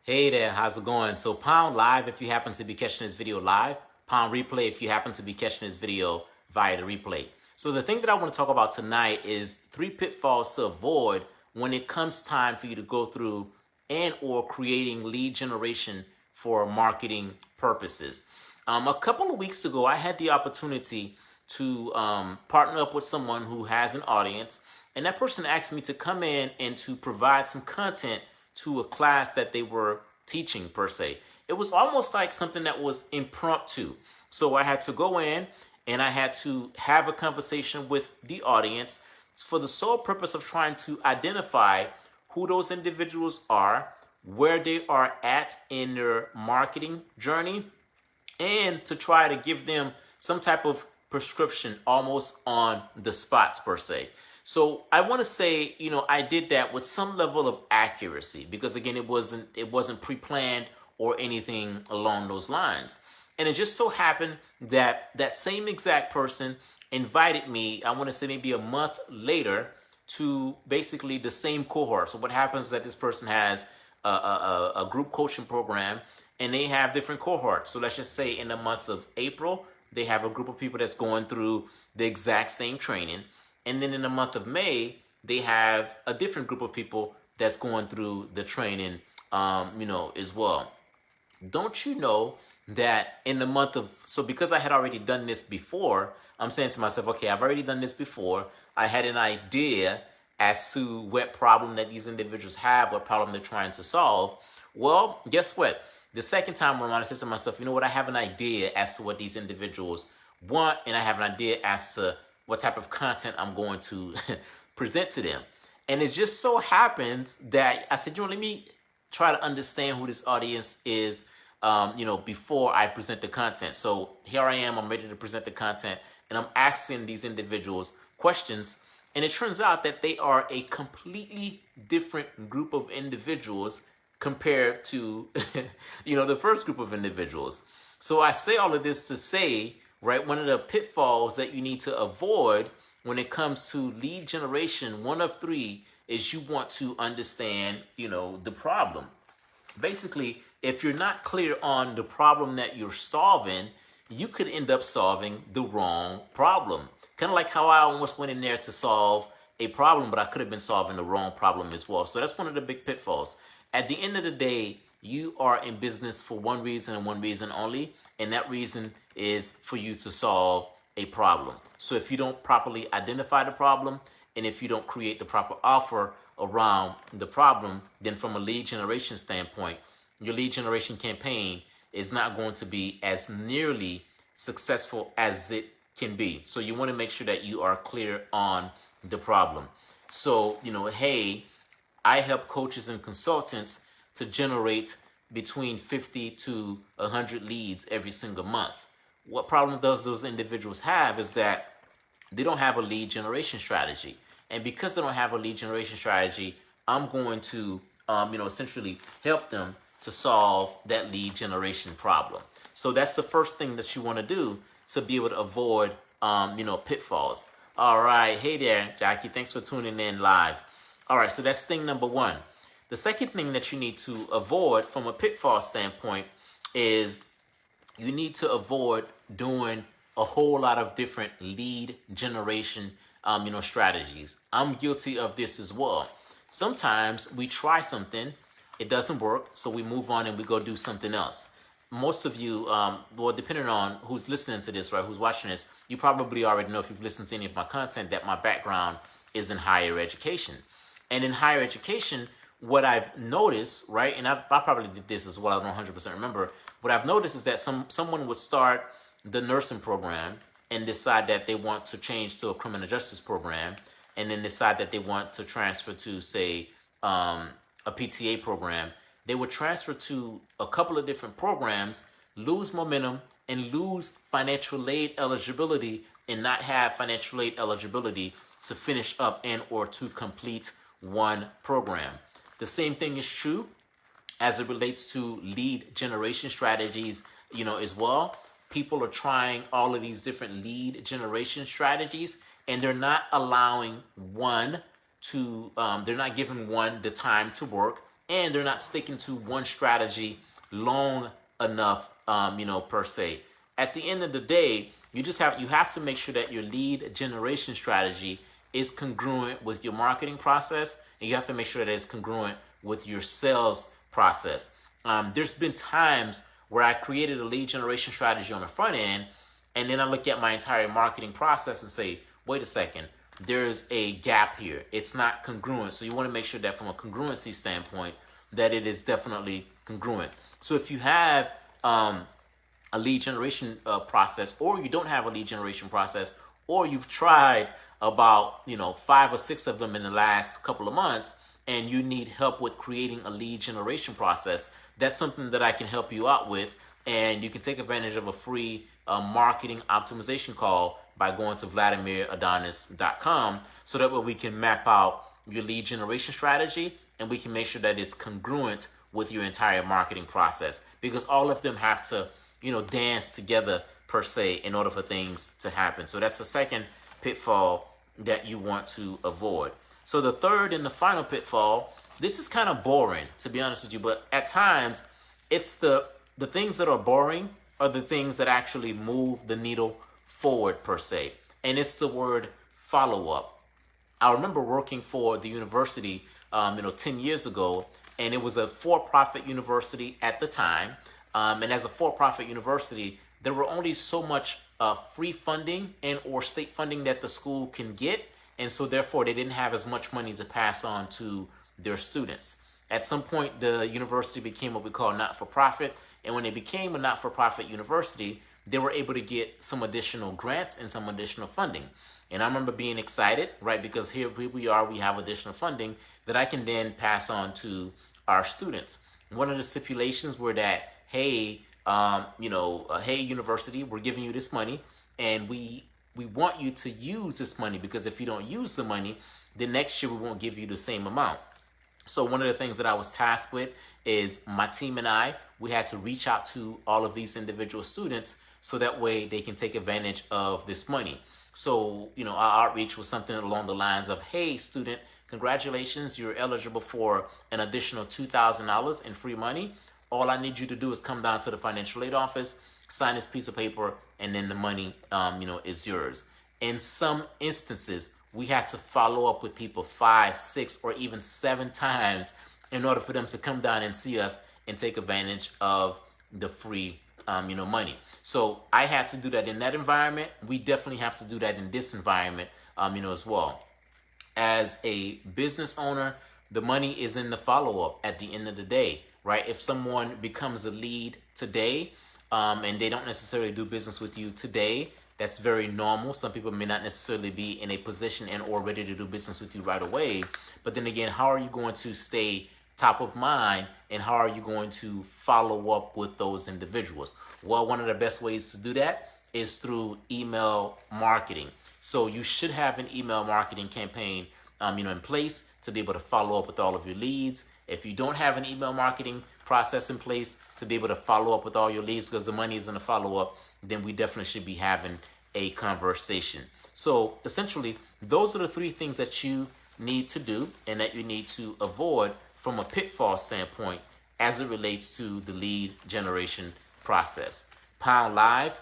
Hey there, how's it going? So pound live if you happen to be catching this video live, pound replay if you happen to be catching this video via the replay. So the thing that I want to talk about tonight is 3 pitfalls to avoid when it comes time for you to go through and or creating lead generation for marketing purposes. A couple of weeks ago, I had the opportunity to partner up with someone who has an audience, and that person asked me to come in and to provide some content to a class that they were teaching per se. It was almost like something that was impromptu. So I had to go in and I had to have a conversation with the audience for the sole purpose of trying to identify who those individuals are, where they are at in their marketing journey, and to try to give them some type of prescription almost on the spots per se. So I want to say, I did that with some level of accuracy because again, it wasn't pre-planned or anything along those lines. And it just so happened that that same exact person invited me, I want to say maybe a month later, to basically the same cohort. So what happens is that this person has a group coaching program and they have different cohorts. So let's just say in the month of April, they have a group of people that's going through the exact same training. And then in the month of May, they have a different group of people that's going through the training, as well. Don't you know that in the month of, so because I had already done this before, I'm saying to myself, okay, I've already done this before. I had an idea as to what problem that these individuals have, what problem they're trying to solve. Well, guess what? The second time around, I said to myself, you know what? I have an idea as to what these individuals want, and I have an idea as to what type of content I'm going to present to them. And it just so happens that I said, let me try to understand who this audience is, before I present the content. So here I am, I'm ready to present the content, and I'm asking these individuals questions. And it turns out that they are a completely different group of individuals compared to, the first group of individuals. So I say all of this to say, right, one of the pitfalls that you need to avoid when it comes to lead generation, one of three, is you want to understand, the problem. Basically, if you're not clear on the problem that you're solving, you could end up solving the wrong problem. Kind of like how I almost went in there to solve a problem, but I could have been solving the wrong problem as well. So that's one of the big pitfalls. At the end of the day, you are in business for one reason and one reason only, and that reason is for you to solve a problem. So if you don't properly identify the problem, and if you don't create the proper offer around the problem, then from a lead generation standpoint, your lead generation campaign is not going to be as nearly successful as it can be. So you want to make sure that you are clear on the problem. So, hey, I help coaches and consultants to generate between 50 to 100 leads every single month. What problem does those individuals have is that they don't have a lead generation strategy. And because they don't have a lead generation strategy, I'm going to, essentially help them to solve that lead generation problem. So that's the first thing that you want to do to be able to avoid, pitfalls. All right. Hey there, Jackie. Thanks for tuning in live. All right. So that's thing number one. The second thing that you need to avoid from a pitfall standpoint is you need to avoid doing a whole lot of different lead generation, strategies. I'm guilty of this as well. Sometimes we try something, it doesn't work, so we move on and we go do something else. Most of you, well, depending on who's listening to this, right, who's watching this, you probably already know if you've listened to any of my content that my background is in higher education. And in higher education, what I've noticed, right, and I probably did this as well, I don't 100% remember, what I've noticed is that someone would start the nursing program and decide that they want to change to a criminal justice program, and then decide that they want to transfer to, say, a PTA program. They would transfer to a couple of different programs, lose momentum, and lose financial aid eligibility, and not have financial aid eligibility to finish up and or to complete one program. The same thing is true as it relates to lead generation strategies, as well. People are trying all of these different lead generation strategies, and they're not allowing one to, they're not giving one the time to work, and they're not sticking to one strategy long enough, per se. At the end of the day, you have to make sure that your lead generation strategy is congruent with your marketing process, and you have to make sure that it's congruent with your sales process. There's been times where I created a lead generation strategy on the front end, and then I look at my entire marketing process and say, wait a second, there's a gap here. It's not congruent. So you want to make sure that from a congruency standpoint, that it is definitely congruent. So if you have a lead generation process, or you don't have a lead generation process, or you've tried about 5 or 6 of them in the last couple of months, and you need help with creating a lead generation process, that's something that I can help you out with. And you can take advantage of a free marketing optimization call by going to VladimirAdonis.com, so that way we can map out your lead generation strategy, and we can make sure that it's congruent with your entire marketing process, because all of them have to dance together per se in order for things to happen. So that's the second pitfall that you want to avoid. So the third and the final pitfall, this is kind of boring, to be honest with you, but at times it's the things that are boring are the things that actually move the needle forward per se. And it's the word follow-up. I remember working for the university 10 years ago, and it was a for-profit university at the time. And as a for-profit university, there were only so much free funding and or state funding that the school can get. And so therefore, they didn't have as much money to pass on to their students. At some point, the university became what we call not-for-profit. And when it became a not-for-profit university, they were able to get some additional grants and some additional funding. And I remember being excited, right? Because here we are, we have additional funding that I can then pass on to our students. One of the stipulations were that, hey, hey, university, we're giving you this money, and we want you to use this money, because if you don't use the money, then next year we won't give you the same amount. So one of the things that I was tasked with is my team and I, we had to reach out to all of these individual students so that way they can take advantage of this money. So, our outreach was something along the lines of, hey, student, congratulations, you're eligible for an additional $2,000 in free money. All I need you to do is come down to the financial aid office, sign this piece of paper, and then the money, is yours. In some instances, we had to follow up with people 5, 6, or even 7 times in order for them to come down and see us and take advantage of the free, money. So I had to do that in that environment. We definitely have to do that in this environment, as well. As a business owner, the money is in the follow-up at the end of the day, right? If someone becomes a lead today, and they don't necessarily do business with you today, that's very normal. Some people may not necessarily be in a position and or ready to do business with you right away. But then again, how are you going to stay top of mind, and how are you going to follow up with those individuals? Well, one of the best ways to do that is through email marketing. So you should have an email marketing campaign in place to be able to follow up with all of your leads. If you don't have an email marketing process in place to be able to follow up with all your leads, because the money is in the follow-up, then we definitely should be having a conversation. So essentially, those are the 3 things that you need to do and that you need to avoid from a pitfall standpoint as it relates to the lead generation process. Pound live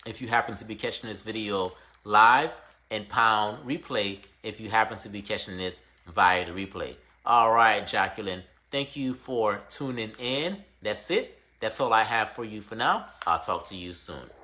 if you happen to be catching this video live, and pound replay if you happen to be catching this via the replay. All right, Jacqueline, thank you for tuning in. That's it. That's all I have for you for now. I'll talk to you soon.